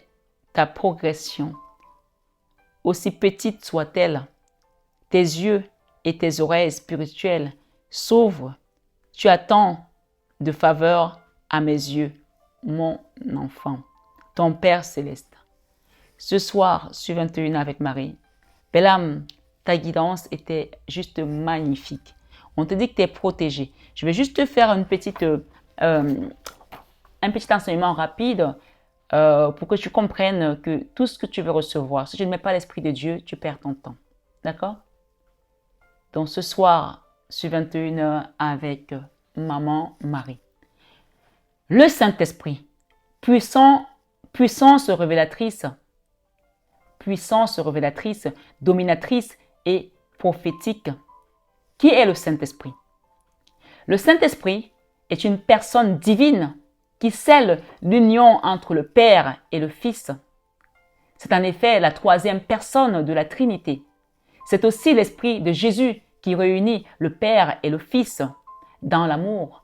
ta progression, aussi petite soit-elle. Tes yeux et tes oreilles spirituelles s'ouvrent. Tu attends de faveur à mes yeux, mon enfant, ton Père céleste. Ce soir, sur 21 avec Marie, Bellam, ta guidance était juste magnifique. On te dit que tu es protégé. Je vais juste te faire un petit enseignement rapide pour que tu comprennes que tout ce que tu veux recevoir, si tu ne mets pas l'Esprit de Dieu, tu perds ton temps. D'accord? Donc ce soir, sur 21h avec Maman Marie. Le Saint-Esprit, puissance révélatrice, dominatrice et prophétique. Qui est le Saint-Esprit? Le Saint-Esprit est une personne divine qui scelle l'union entre le Père et le Fils. C'est en effet la troisième personne de la Trinité. C'est aussi l'Esprit de Jésus qui réunit le Père et le Fils dans l'amour.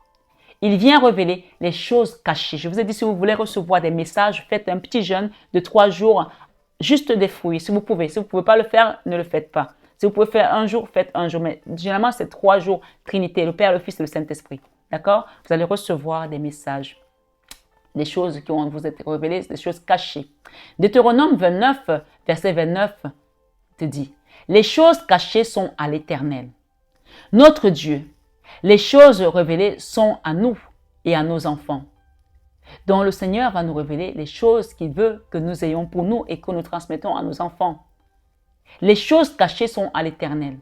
Il vient révéler les choses cachées. Je vous ai dit, si vous voulez recevoir des messages, faites un petit jeûne de 3 jours, juste des fruits, si vous pouvez. Si vous ne pouvez pas le faire, ne le faites pas. Si vous pouvez faire un jour, faites un jour. Mais généralement, c'est 3 jours, Trinité, le Père, le Fils et le Saint-Esprit. D'accord? Vous allez recevoir des messages, des choses qui vont vous être révélées, des choses cachées. Deutéronome 29, verset 29, te dit, les choses cachées sont à l'Éternel, notre Dieu. Les choses révélées sont à nous et à nos enfants. Donc le Seigneur va nous révéler les choses qu'il veut que nous ayons pour nous et que nous transmettons à nos enfants. Les choses cachées sont à l'Éternel,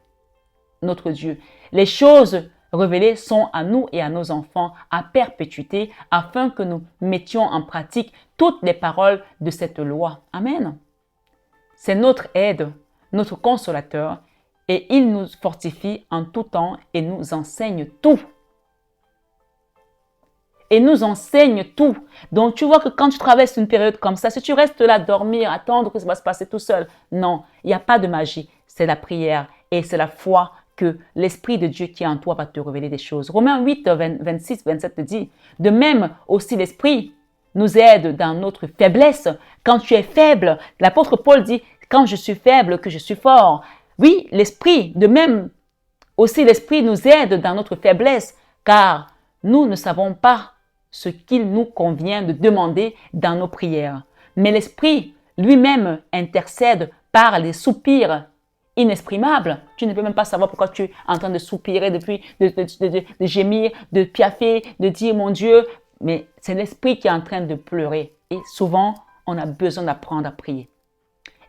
notre Dieu. Les choses révélées sont à nous et à nos enfants à perpétuité afin que nous mettions en pratique toutes les paroles de cette loi. Amen. C'est notre aide, notre consolateur, et il nous fortifie en tout temps et nous enseigne tout. Et nous enseigne tout. Donc tu vois que quand tu traverses une période comme ça, si tu restes là dormir, attendre que ça va se passer tout seul, non, il n'y a pas de magie. C'est la prière et c'est la foi que l'Esprit de Dieu qui est en toi va te révéler des choses. Romains 8, 26, 27 te dit, de même aussi l'Esprit nous aide dans notre faiblesse. Quand tu es faible, l'apôtre Paul dit, quand je suis faible, que je suis fort. Oui, l'Esprit, de même aussi l'Esprit nous aide dans notre faiblesse, car nous ne savons pas ce qu'il nous convient de demander dans nos prières. Mais l'Esprit lui-même intercède par les soupirs inexprimables. Tu ne peux même pas savoir pourquoi tu es en train de soupirer, de gémir, de piaffer, de dire mon Dieu, mais c'est l'Esprit qui est en train de pleurer. Et souvent, on a besoin d'apprendre à prier.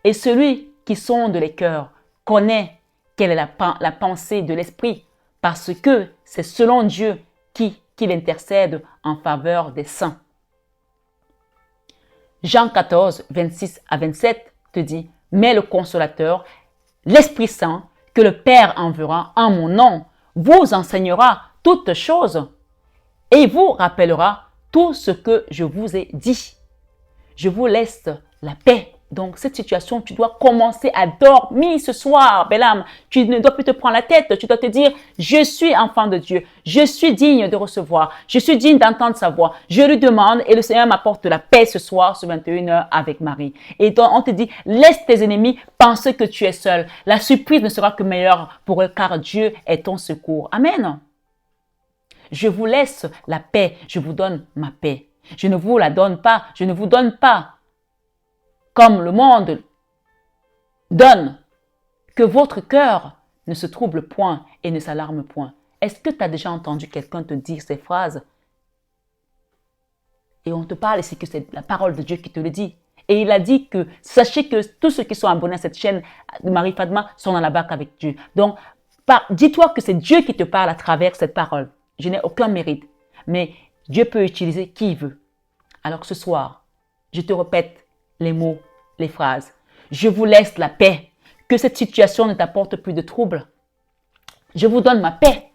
Et celui qui sonde les cœurs connaît quelle est la pensée de l'Esprit, parce que c'est selon Dieu qu'il intercède en faveur des saints. Jean 14, 26 à 27 te dit, mais le consolateur, l'Esprit Saint, que le Père enverra en mon nom, vous enseignera toutes choses et vous rappellera tout ce que je vous ai dit. Je vous laisse la paix. Donc, cette situation, tu dois commencer à dormir ce soir, belle âme. Tu ne dois plus te prendre la tête. Tu dois te dire, je suis enfant de Dieu. Je suis digne de recevoir. Je suis digne d'entendre sa voix. Je lui demande et le Seigneur m'apporte la paix ce soir sur 21h avec Marie. Et donc, on te dit, laisse tes ennemis penser que tu es seul. La surprise ne sera que meilleure pour eux car Dieu est ton secours. Amen. Je vous laisse la paix. Je vous donne ma paix. Je ne vous la donne pas. Je ne vous donne pas comme le monde donne, que votre cœur ne se trouble point et ne s'alarme point. Est-ce que tu as déjà entendu quelqu'un te dire ces phrases? Et on te parle, et c'est que c'est la parole de Dieu qui te le dit. Et il a dit que, sachez que tous ceux qui sont abonnés à cette chaîne de Marie Fadma sont dans la barque avec Dieu. Donc, dis-toi que c'est Dieu qui te parle à travers cette parole. Je n'ai aucun mérite, mais Dieu peut utiliser qui il veut. Alors ce soir, je te répète les mots, les phrases. Je vous laisse la paix. Que cette situation ne t'apporte plus de troubles. Je vous donne ma paix.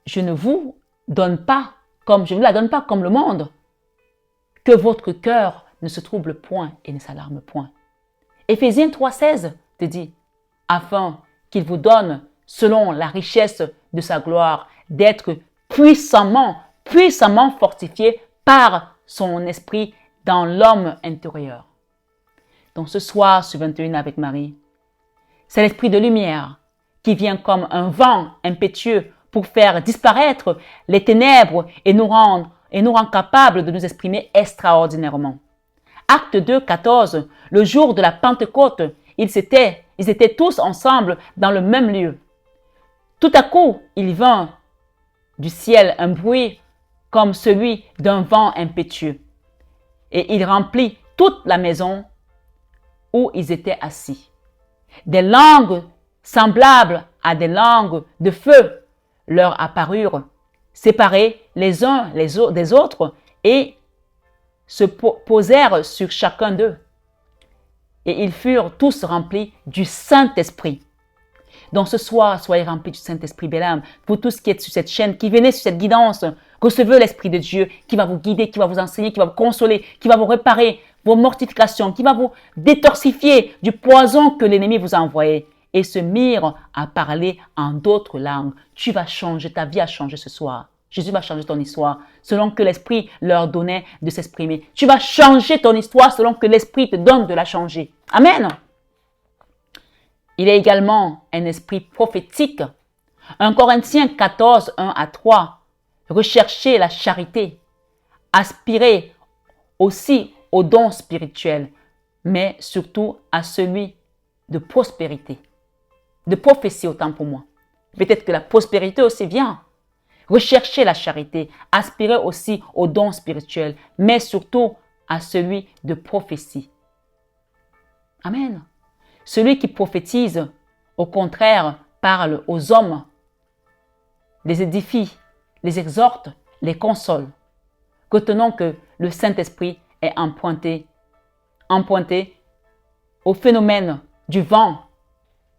Je ne vous donne pas comme, je ne vous la donne pas comme le monde. Que votre cœur ne se trouble point et ne s'alarme point. Éphésiens 3,16 te dit, afin qu'il vous donne, selon la richesse de sa gloire, d'être puissamment fortifié par son esprit dans l'homme intérieur. Donc ce soir, sur 21 avec Marie, c'est l'esprit de lumière qui vient comme un vent impétueux pour faire disparaître les ténèbres et nous rend capables de nous exprimer extraordinairement. Acte 2, 14, le jour de la Pentecôte, ils étaient tous ensemble dans le même lieu. Tout à coup, il vint du ciel un bruit comme celui d'un vent impétueux, et il remplit toute la maison où ils étaient assis. Des langues semblables à des langues de feu leur apparurent, séparées les uns des autres, et se posèrent sur chacun d'eux. Et ils furent tous remplis du Saint-Esprit. Donc ce soir, soyez remplis du Saint-Esprit, bel âme. Vous tous qui êtes sur cette chaîne, qui venez sur cette guidance, recevez l'Esprit de Dieu qui va vous guider, qui va vous enseigner, qui va vous consoler, qui va vous réparer vos mortifications, qui va vous détoxifier du poison que l'ennemi vous a envoyé et se mire à parler en d'autres langues. Tu vas changer, ta vie a changé ce soir. Jésus va changer ton histoire selon que l'Esprit leur donnait de s'exprimer. Tu vas changer ton histoire selon que l'Esprit te donne de la changer. Amen. Il est également un esprit prophétique. 1 Corinthiens 14, 1 à 3. Recherchez la charité. Aspirez aussi aux dons spirituels, mais surtout à celui de prospérité. De prophétie autant pour moi. Peut-être que la prospérité aussi vient. Recherchez la charité. Aspirez aussi aux dons spirituels, mais surtout à celui de prophétie. Amen. Celui qui prophétise, au contraire, parle aux hommes, les édifie, les exhorte, les console. Retenons que le Saint-Esprit est emprunté au phénomène du vent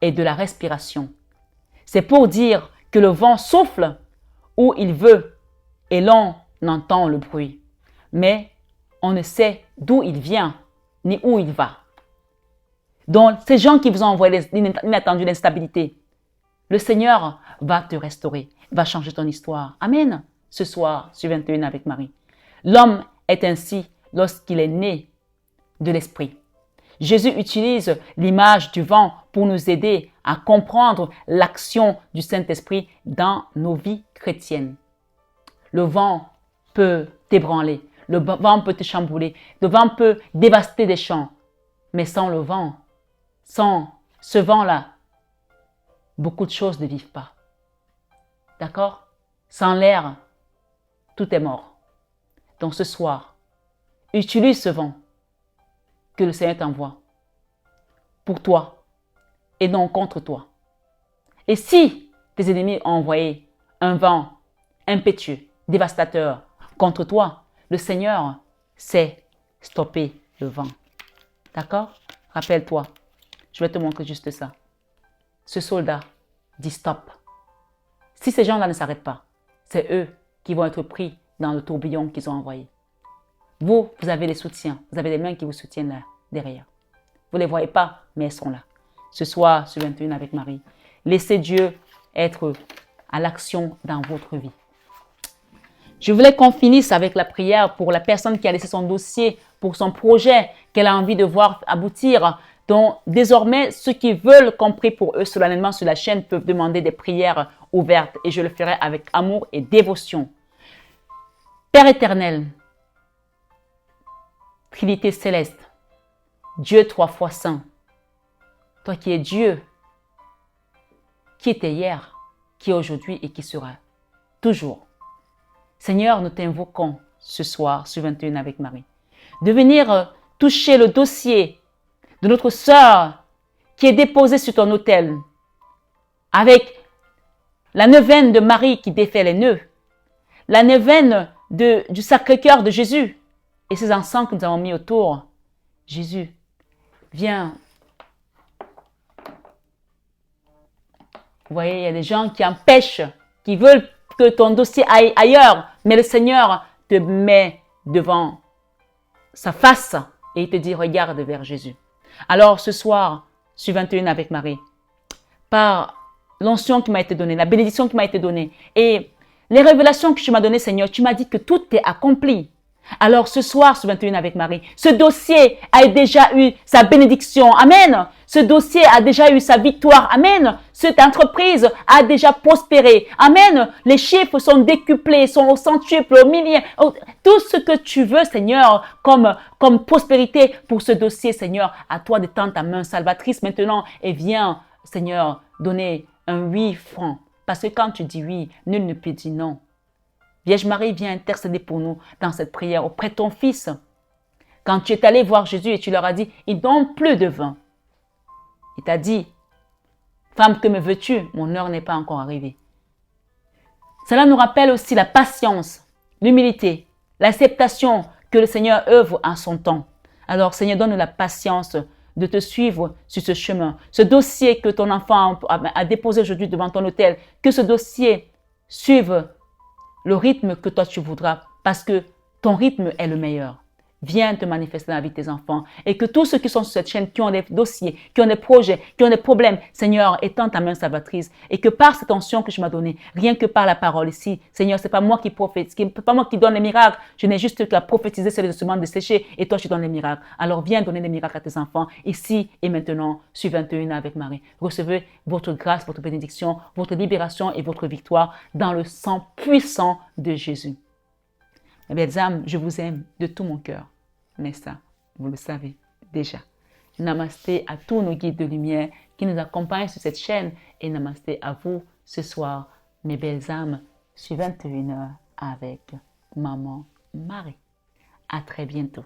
et de la respiration. C'est pour dire que le vent souffle où il veut et l'on entend le bruit. Mais on ne sait d'où il vient ni où il va. Donc, ces gens qui vous ont envoyé l'inattendu, l'instabilité, le Seigneur va te restaurer, va changer ton histoire. Amen. Ce soir, sur 21 avec Marie. L'homme est ainsi lorsqu'il est né de l'Esprit. Jésus utilise l'image du vent pour nous aider à comprendre l'action du Saint-Esprit dans nos vies chrétiennes. Le vent peut t'ébranler, le vent peut te chambouler, le vent peut dévaster des champs. Mais sans le vent, sans ce vent-là, beaucoup de choses ne vivent pas. D'accord? Sans l'air, tout est mort. Donc ce soir, utilise ce vent que le Seigneur t'envoie pour toi et non contre toi. Et si tes ennemis ont envoyé un vent impétueux, dévastateur contre toi, le Seigneur sait stopper le vent. D'accord? Rappelle-toi, je vais te montrer juste ça. Ce soldat dit stop. Si ces gens-là ne s'arrêtent pas, c'est eux qui vont être pris dans le tourbillon qu'ils ont envoyé. Vous avez les soutiens. Vous avez des mains qui vous soutiennent là, derrière. Vous ne les voyez pas, mais elles sont là. Ce soir, sur 21 avec Marie, laissez Dieu être à l'action dans votre vie. Je voulais qu'on finisse avec la prière pour la personne qui a laissé son dossier, pour son projet qu'elle a envie de voir aboutir. Donc, désormais, ceux qui veulent qu'on prie pour eux solennellement sur la chaîne peuvent demander des prières ouvertes et je le ferai avec amour et dévotion. Père éternel, Trinité céleste, Dieu trois fois saint, toi qui es Dieu, qui était hier, qui est aujourd'hui et qui sera toujours. Seigneur, nous t'invoquons ce soir sur 21 avec Marie, de venir toucher le dossier de notre sœur qui est déposée sur ton autel, avec la neuvaine de Marie qui défait les nœuds, la neuvaine du Sacré-Cœur de Jésus et ces encens que nous avons mis autour. Jésus, viens. Vous voyez, il y a des gens qui empêchent, qui veulent que ton dossier aille ailleurs, mais le Seigneur te met devant sa face et il te dit, regarde vers Jésus. Alors ce soir, sur 21 avec Marie, par l'onction qui m'a été donnée, la bénédiction qui m'a été donnée et les révélations que tu m'as données, Seigneur, tu m'as dit que tout est accompli. Alors ce soir, sur 21 avec Marie, ce dossier a déjà eu sa bénédiction. Amen. Ce dossier a déjà eu sa victoire. Amen. Cette entreprise a déjà prospéré. Amen. Les chiffres sont décuplés, sont au centuple, au millier. Tout ce que tu veux, Seigneur, comme prospérité pour ce dossier, Seigneur, à toi de tendre ta main salvatrice maintenant et viens, Seigneur, donner un oui franc. Parce que quand tu dis oui, nul ne peut dire non. Vierge Marie, viens intercéder pour nous dans cette prière auprès de ton Fils. Quand tu es allé voir Jésus et tu leur as dit, ils n'ont plus de vin. Il t'a dit, femme, que me veux-tu? Mon heure n'est pas encore arrivée. Cela nous rappelle aussi la patience, l'humilité, l'acceptation que le Seigneur œuvre en son temps. Alors, Seigneur, donne-nous la patience de te suivre sur ce chemin. Ce dossier que ton enfant a déposé aujourd'hui devant ton autel, que ce dossier suive le rythme que toi tu voudras, parce que ton rythme est le meilleur. Viens te manifester dans la vie de tes enfants et que tous ceux qui sont sur cette chaîne, qui ont des dossiers, qui ont des projets, qui ont des problèmes, Seigneur, étends ta main salvatrice et que par cette onction que je m'as donnée, rien que par la parole ici, Seigneur, c'est pas moi qui prophétise, c'est pas moi qui donne les miracles, je n'ai juste qu'à prophétiser sur les instruments desséchés et toi tu donnes les miracles. Alors viens donner des miracles à tes enfants ici et maintenant sur 21 avec Marie. Recevez votre grâce, votre bénédiction, votre libération et votre victoire dans le sang puissant de Jésus. Mes belles âmes, je vous aime de tout mon cœur. Mais ça, vous le savez déjà. Namasté à tous nos guides de lumière qui nous accompagnent sur cette chaîne et namasté à vous ce soir, mes belles âmes, sur 21h avec Maman Marie. À très bientôt.